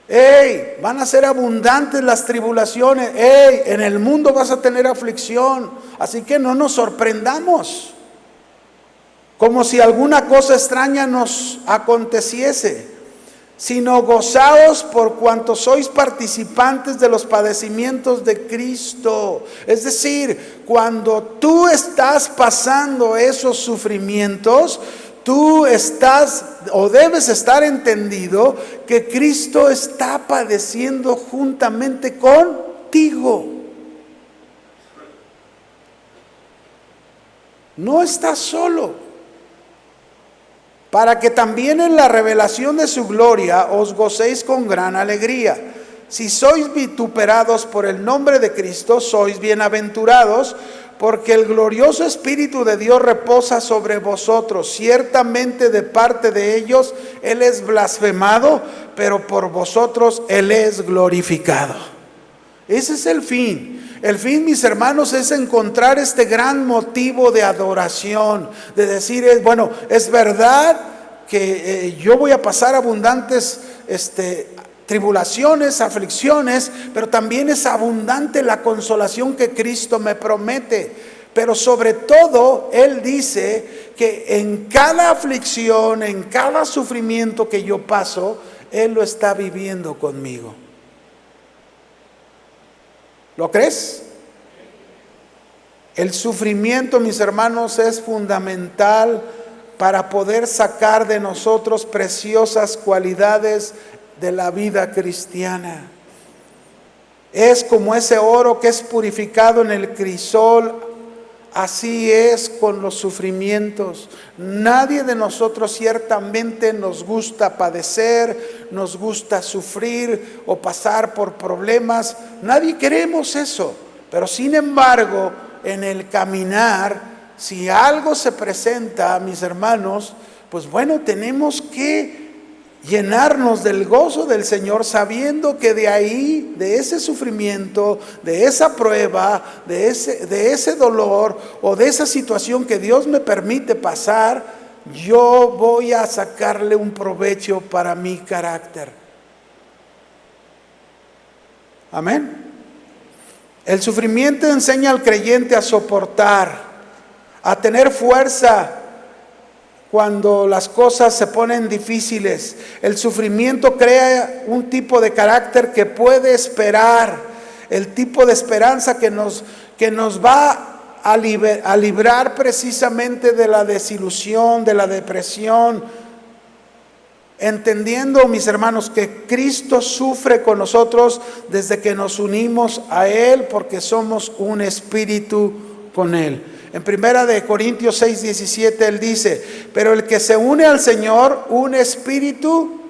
Hey, van a ser abundantes las tribulaciones. Hey, en el mundo vas a tener aflicción. Así que no nos sorprendamos como si alguna cosa extraña nos aconteciese, sino gozaos por cuanto sois participantes de los padecimientos de Cristo. Es decir, cuando tú estás pasando esos sufrimientos, tú estás o debes estar entendido que Cristo está padeciendo juntamente contigo. No estás solo. Para que también en la revelación de su gloria os gocéis con gran alegría. Si sois vituperados por el nombre de Cristo, sois bienaventurados, porque el glorioso Espíritu de Dios reposa sobre vosotros. Ciertamente de parte de ellos Él es blasfemado, pero por vosotros Él es glorificado. Ese es el fin. El fin, mis hermanos, es encontrar este gran motivo de adoración, de decir, bueno, es verdad que yo voy a pasar abundantes tribulaciones, aflicciones, pero también es abundante la consolación que Cristo me promete. Pero sobre todo, Él dice que en cada aflicción, en cada sufrimiento que yo paso, Él lo está viviendo conmigo. ¿Lo crees? El sufrimiento, mis hermanos, es fundamental para poder sacar de nosotros preciosas cualidades de la vida cristiana. Es como ese oro que es purificado en el crisol, así es con los sufrimientos. Nadie de nosotros ciertamente nos gusta padecer, nos gusta sufrir o pasar por problemas. Nadie queremos eso, pero sin embargo, en el caminar, si algo se presenta, mis hermanos, pues bueno, tenemos que llenarnos del gozo del Señor, sabiendo que de ahí, de ese sufrimiento, de esa prueba, de ese dolor o de esa situación que Dios me permite pasar, yo voy a sacarle un provecho para mi carácter. Amén. El sufrimiento enseña al creyente a soportar, a tener fuerza cuando las cosas se ponen difíciles. El sufrimiento crea un tipo de carácter que puede esperar, el tipo de esperanza que nos va a librar precisamente de la desilusión, de la depresión, entendiendo, mis hermanos, que Cristo sufre con nosotros desde que nos unimos a Él, porque somos un espíritu con Él. En 1 de Corintios 6, 17 Él dice: pero el que se une al Señor, un espíritu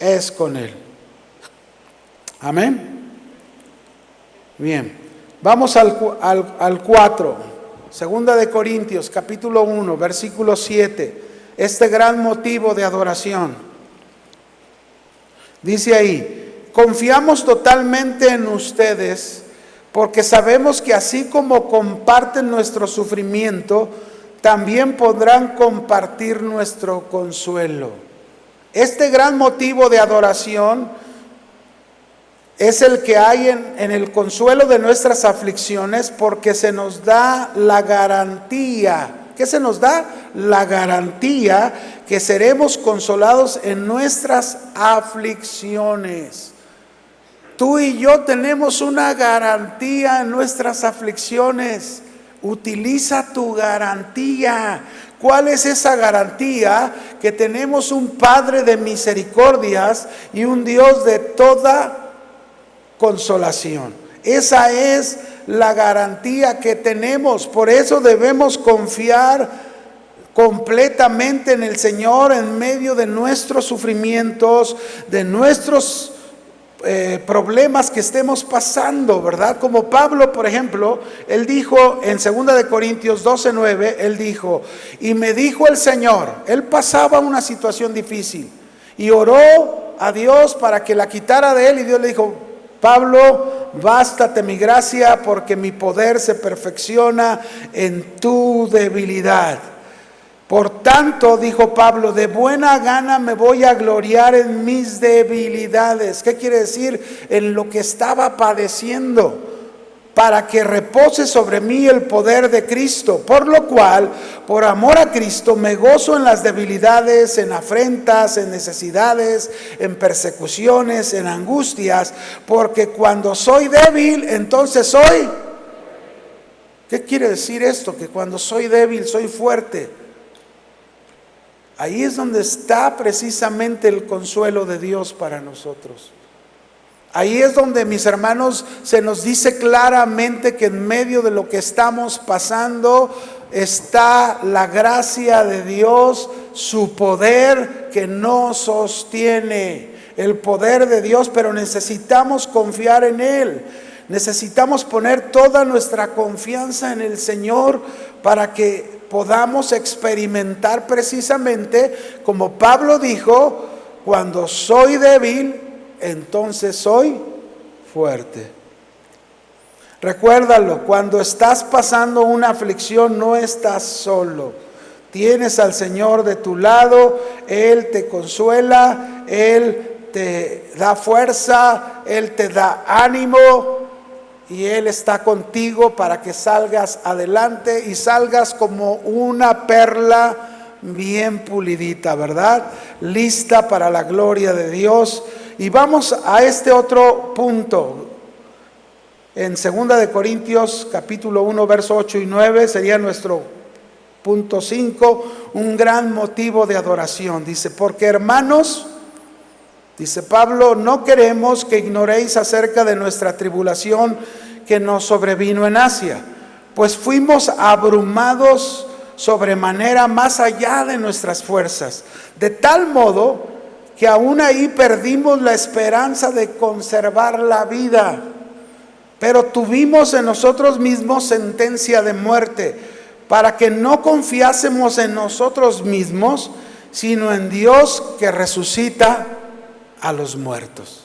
es con Él. Amén. Bien, vamos al 4. 2 de Corintios, capítulo 1, versículo 7. Este gran motivo de adoración. Dice ahí: confiamos totalmente en ustedes, porque sabemos que así como comparten nuestro sufrimiento, también podrán compartir nuestro consuelo. Este gran motivo de adoración es el que hay en el consuelo de nuestras aflicciones, porque se nos da la garantía. ¿Qué se nos da? La garantía que seremos consolados en nuestras aflicciones. Tú y yo tenemos una garantía en nuestras aflicciones. Utiliza tu garantía. ¿Cuál es esa garantía? Que tenemos un Padre de misericordias y un Dios de toda consolación. Esa es la garantía que tenemos. Por eso debemos confiar completamente en el Señor en medio de nuestros sufrimientos, de nuestros problemas que estemos pasando, ¿verdad? Como Pablo, por ejemplo, él dijo en 2 de Corintios 12:9, él dijo: y me dijo el Señor. Él pasaba una situación difícil y oró a Dios para que la quitara de él, y Dios le dijo: Pablo, bástate mi gracia, porque mi poder se perfecciona en tu debilidad. Por tanto, dijo Pablo, de buena gana me voy a gloriar en mis debilidades. ¿Qué quiere decir? En lo que estaba padeciendo, para que repose sobre mí el poder de Cristo. Por lo cual, por amor a Cristo, me gozo en las debilidades, en afrentas, en necesidades, en persecuciones, en angustias, porque cuando soy débil, entonces soy. ¿Qué quiere decir esto? Que cuando soy débil, soy fuerte. Ahí es donde está precisamente el consuelo de Dios para nosotros. Ahí es donde, mis hermanos, se nos dice claramente que en medio de lo que estamos pasando está la gracia de Dios, su poder que nos sostiene, el poder de Dios, pero necesitamos confiar en Él. Necesitamos poner toda nuestra confianza en el Señor para que podamos experimentar precisamente, como Pablo dijo: cuando soy débil, entonces soy fuerte. Recuérdalo, cuando estás pasando una aflicción no estás solo. Tienes al Señor de tu lado, Él te consuela, Él te da fuerza, Él te da ánimo, y Él está contigo para que salgas adelante y salgas como una perla bien pulidita, ¿verdad? Lista para la gloria de Dios. Y vamos a este otro punto. En 2 de Corintios capítulo 1, verso 8 y 9 sería nuestro punto 5, un gran motivo de adoración. Dice: porque hermanos, dice Pablo, no queremos que ignoréis acerca de nuestra tribulación que nos sobrevino en Asia, pues fuimos abrumados sobremanera más allá de nuestras fuerzas, de tal modo que aún ahí perdimos la esperanza de conservar la vida, pero tuvimos en nosotros mismos sentencia de muerte, para que no confiásemos en nosotros mismos, sino en Dios que resucita a los muertos.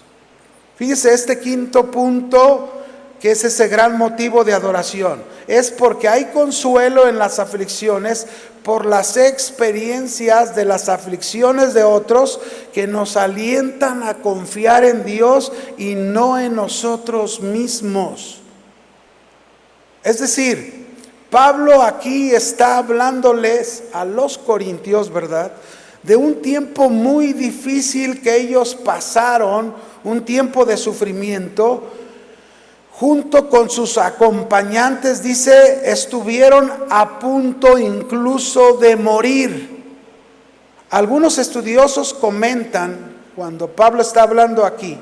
Fíjese, este quinto punto, que es ese gran motivo de adoración, es porque hay consuelo en las aflicciones por las experiencias de las aflicciones de otros, que nos alientan a confiar en Dios y no en nosotros mismos. Es decir, Pablo aquí está hablándoles a los corintios, ¿verdad?, de un tiempo muy difícil que ellos pasaron, un tiempo de sufrimiento. Junto con sus acompañantes, dice, estuvieron a punto incluso de morir. Algunos estudiosos comentan, cuando Pablo está hablando aquí,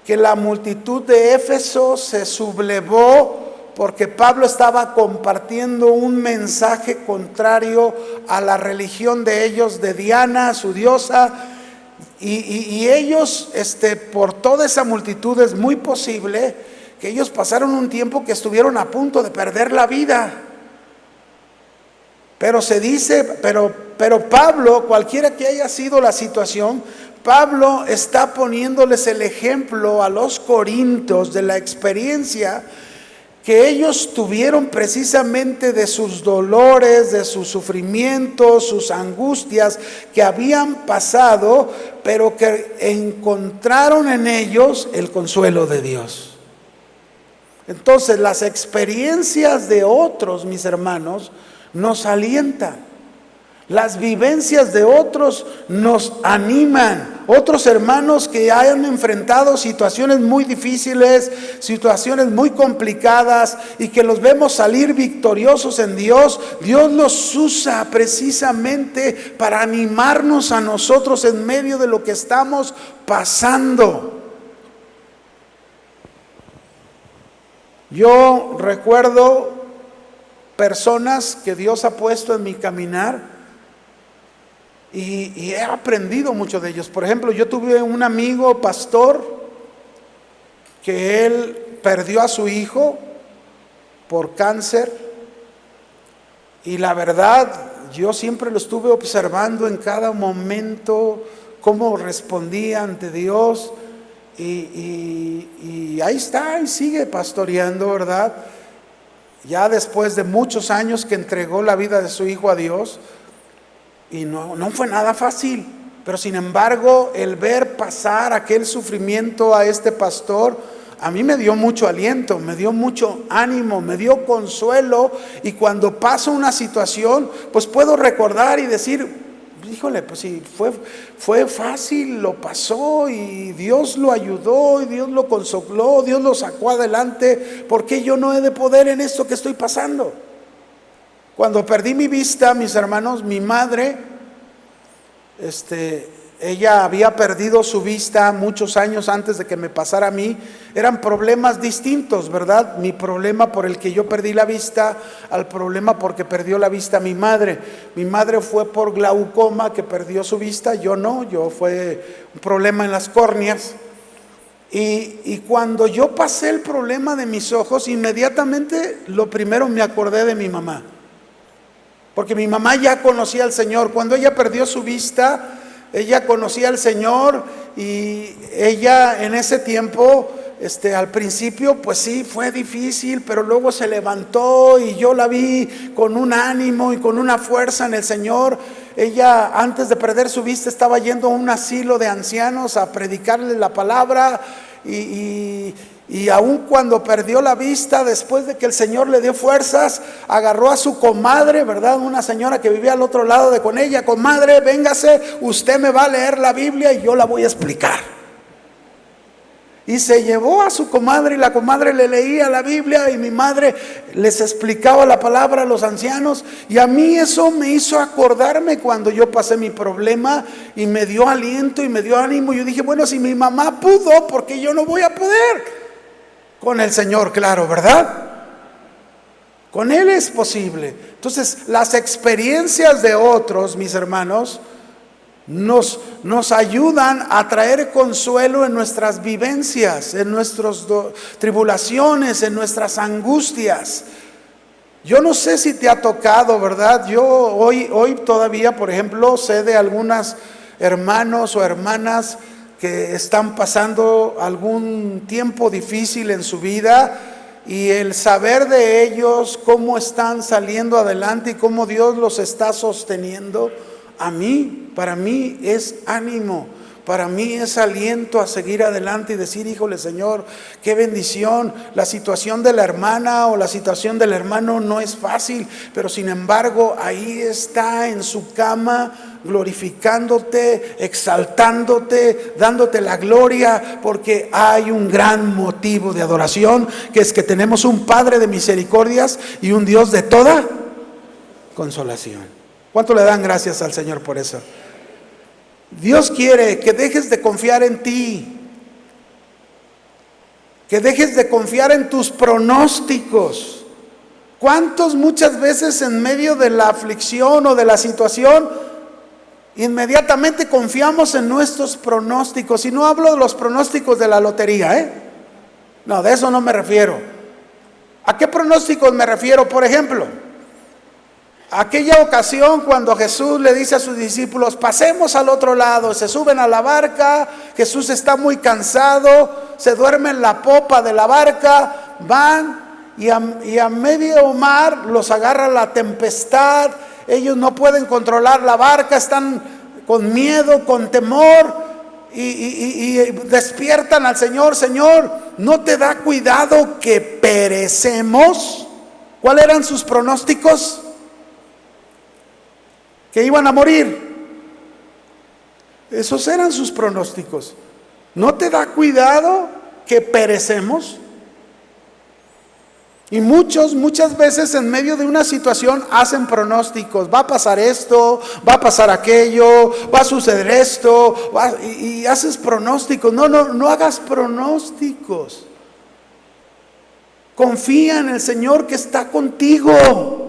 que la multitud de Éfeso se sublevó porque Pablo estaba compartiendo un mensaje contrario a la religión de ellos, de Diana, su diosa, y ellos, por toda esa multitud, es muy posible que ellos pasaron un tiempo que estuvieron a punto de perder la vida. Pero se dice, pero Pablo, cualquiera que haya sido la situación, Pablo está poniéndoles el ejemplo a los corintios de la experiencia que ellos tuvieron precisamente de sus dolores, de sus sufrimientos, sus angustias que habían pasado, pero que encontraron en ellos el consuelo de Dios. Entonces, las experiencias de otros, mis hermanos, nos alientan. Las vivencias de otros nos animan. Otros hermanos que hayan enfrentado situaciones muy difíciles, situaciones muy complicadas, y que los vemos salir victoriosos en Dios, Dios los usa precisamente para animarnos a nosotros en medio de lo que estamos pasando. Yo recuerdo personas que Dios ha puesto en mi caminar y he aprendido mucho de ellos. Por ejemplo, yo tuve un amigo pastor que él perdió a su hijo por cáncer, y la verdad, yo siempre lo estuve observando en cada momento, cómo respondía ante Dios. Y ahí está, y sigue pastoreando, ¿verdad? Ya después de muchos años que entregó la vida de su hijo a Dios. Y no fue nada fácil. Pero sin embargo, el ver pasar aquel sufrimiento a este pastor, a mí me dio mucho aliento, me dio mucho ánimo, me dio consuelo. Y cuando paso una situación, pues puedo recordar y decir, híjole, pues sí, fue fácil, lo pasó y Dios lo ayudó y Dios lo consoló, Dios lo sacó adelante. ¿Por qué yo no he de poder en esto que estoy pasando? Cuando perdí mi vista, mis hermanos, mi madre, ella había perdido su vista muchos años antes de que me pasara a mí. Eran problemas distintos, ¿verdad? Mi problema por el que yo perdí la vista al problema porque perdió la vista mi madre. Mi madre fue por glaucoma que perdió su vista, yo no, yo fue un problema en las córneas. Y cuando yo pasé el problema de mis ojos, inmediatamente lo primero me acordé de mi mamá. Porque mi mamá ya conocía al Señor. Cuando ella perdió su vista, ella conocía al Señor y ella en ese tiempo, al principio pues sí, fue difícil, pero luego se levantó y yo la vi con un ánimo y con una fuerza en el Señor. Ella antes de perder su vista estaba yendo a un asilo de ancianos a predicarle la palabra y aun cuando perdió la vista, después de que el Señor le dio fuerzas, agarró a su comadre, ¿verdad? Una señora que vivía al otro lado de con ella. Comadre, véngase, usted me va a leer la Biblia y yo la voy a explicar. Y se llevó a su comadre y la comadre le leía la Biblia y mi madre les explicaba la palabra a los ancianos. Y a mí eso me hizo acordarme cuando yo pasé mi problema y me dio aliento y me dio ánimo. Yo dije, bueno, si mi mamá pudo, ¿por qué yo no voy a poder? Con el Señor, claro, ¿verdad? Con Él es posible. Entonces, las experiencias de otros, mis hermanos, nos ayudan a traer consuelo en nuestras vivencias, en nuestras tribulaciones, en nuestras angustias. Yo no sé si te ha tocado, ¿verdad? Yo hoy todavía, por ejemplo, sé de algunos hermanos o hermanas que están pasando algún tiempo difícil en su vida, y el saber de ellos cómo están saliendo adelante y cómo Dios los está sosteniendo, para mí es ánimo, para mí es aliento a seguir adelante y decir, híjole Señor, qué bendición. La situación de la hermana o la situación del hermano no es fácil, pero sin embargo ahí está en su cama, glorificándote, exaltándote, dándote la gloria, porque hay un gran motivo de adoración, que es que tenemos un Padre de misericordias y un Dios de toda consolación. ¿Cuánto le dan gracias al Señor por eso? Dios quiere que dejes de confiar en ti, que dejes de confiar en tus pronósticos. ¿Cuántos muchas veces en medio de la aflicción o de la situación inmediatamente confiamos en nuestros pronósticos? Y no hablo de los pronósticos de la lotería, no, de eso no me refiero. ¿A qué pronósticos me refiero? Por ejemplo, aquella ocasión cuando Jesús le dice a sus discípulos, pasemos al otro lado, se suben a la barca, Jesús está muy cansado, se duerme en la popa de la barca, van y a medio mar los agarra la tempestad, ellos no pueden controlar la barca, están con miedo, con temor y despiertan al Señor. Señor, ¿no te da cuidado que perecemos? ¿Cuáles eran sus pronósticos? Que iban a morir. Esos eran sus pronósticos. ¿No te da cuidado que perecemos? Y muchas veces en medio de una situación hacen pronósticos. Va a pasar esto, va a pasar aquello, va a suceder esto, y haces pronósticos. No hagas pronósticos. Confía en el Señor que está contigo.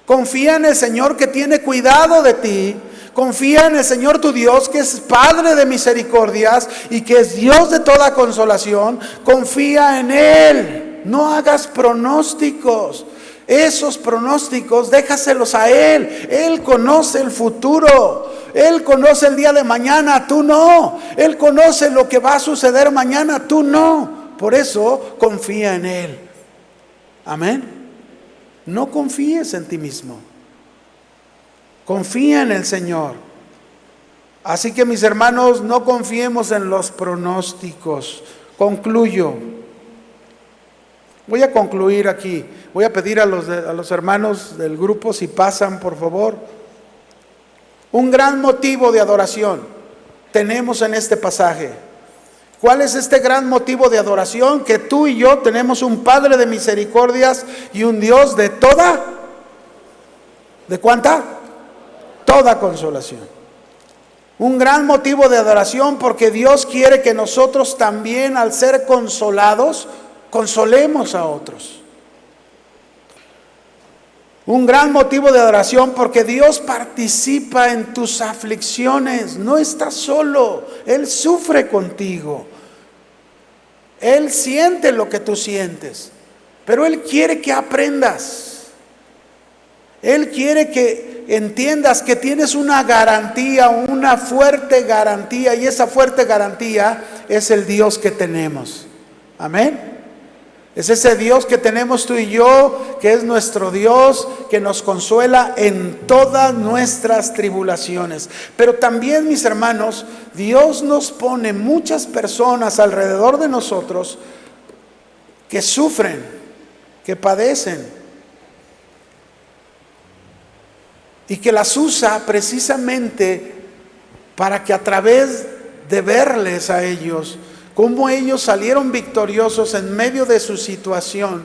Confía en el Señor que tiene cuidado de ti. Confía en el Señor tu Dios, que es Padre de misericordias y que es Dios de toda consolación. Confía en Él. No hagas pronósticos. Esos pronósticos déjaselos a Él. Él conoce el futuro. Él conoce el día de mañana, tú no. Él conoce lo que va a suceder mañana, tú no. Por eso confía en Él. Amén. No confíes en ti mismo. Confía en el Señor. Así que, mis hermanos, no confiemos en los pronósticos. Concluyo. Voy a concluir aquí. Voy a pedir a los hermanos del grupo, si pasan, por favor. Un gran motivo de adoración tenemos en este pasaje. ¿Cuál es este gran motivo de adoración? Que tú y yo tenemos un Padre de misericordias y un Dios de toda, ¿de cuánta? Toda consolación. Un gran motivo de adoración porque Dios quiere que nosotros también, al ser consolados, consolemos a otros. Un gran motivo de adoración porque Dios participa en tus aflicciones. No estás solo, Él sufre contigo. Él siente lo que tú sientes, pero Él quiere que aprendas. Él quiere que entiendas que tienes una garantía, una fuerte garantía, y esa fuerte garantía es el Dios que tenemos. Amén. Es ese Dios que tenemos tú y yo, que es nuestro Dios, que nos consuela en todas nuestras tribulaciones. Pero también, mis hermanos, Dios nos pone muchas personas alrededor de nosotros que sufren, que padecen, y que las usa precisamente para que, a través de verles a ellos, cómo ellos salieron victoriosos en medio de su situación,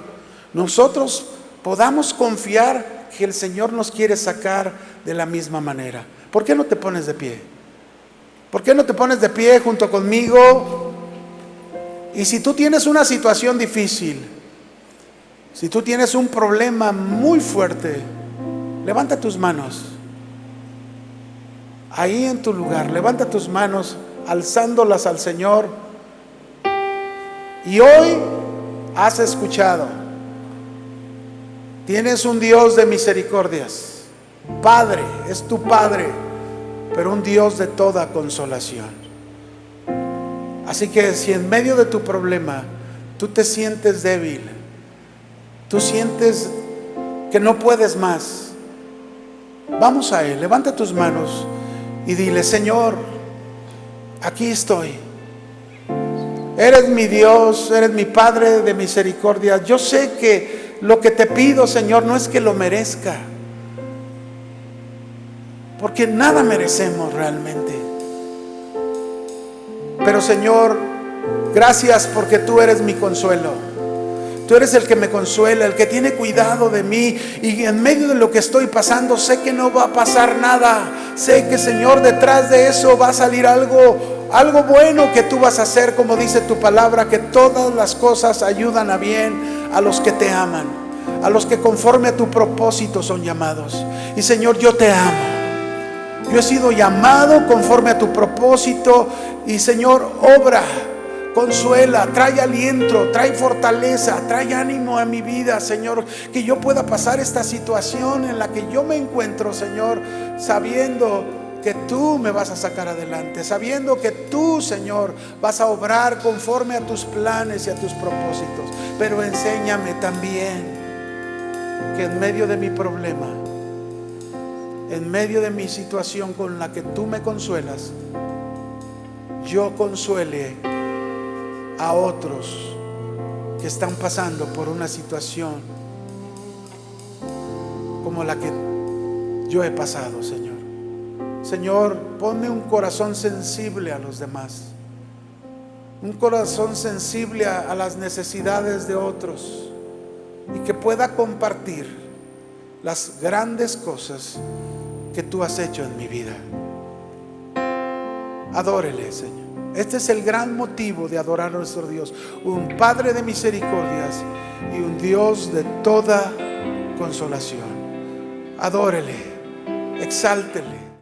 nosotros podamos confiar que el Señor nos quiere sacar de la misma manera. ¿Por qué no te pones de pie? ¿Por qué no te pones de pie junto conmigo? Y si tú tienes una situación difícil, si tú tienes un problema muy fuerte, levanta tus manos. Ahí en tu lugar, levanta tus manos, alzándolas al Señor. Y hoy has escuchado, tienes un Dios de misericordias, Padre, es tu Padre, pero un Dios de toda consolación. Así que si en medio de tu problema tú te sientes débil, tú sientes que no puedes más, vamos a Él, levanta tus manos y dile: Señor, aquí estoy. Eres mi Dios, eres mi Padre de misericordia. Yo sé que lo que te pido, Señor, no es que lo merezca, porque nada merecemos realmente. Pero, Señor, gracias porque tú eres mi consuelo. Tú eres el que me consuela, el que tiene cuidado de mí. Y en medio de lo que estoy pasando, sé que no va a pasar nada. Sé que, Señor, detrás de eso va a salir algo bueno que tú vas a hacer, como dice tu palabra, que todas las cosas ayudan a bien a los que te aman, a los que conforme a tu propósito son llamados. Y, Señor, yo te amo. Yo he sido llamado conforme a tu propósito. Y, Señor, obra, consuela, trae aliento, trae fortaleza, trae ánimo a mi vida, Señor, que yo pueda pasar esta situación en la que yo me encuentro, Señor, sabiendo que tú me vas a sacar adelante, sabiendo que tú, Señor, vas a obrar conforme a tus planes y a tus propósitos. Pero enséñame también que en medio de mi problema, en medio de mi situación con la que tú me consuelas, yo consuele a otros que están pasando por una situación como la que yo he pasado, Señor. Señor, ponme un corazón sensible a los demás, un corazón sensible a las necesidades de otros, y que pueda compartir las grandes cosas que tú has hecho en mi vida. Adórele, Señor. Este es el gran motivo de adorar a nuestro Dios, un Padre de misericordias y un Dios de toda consolación. Adórele, exáltele,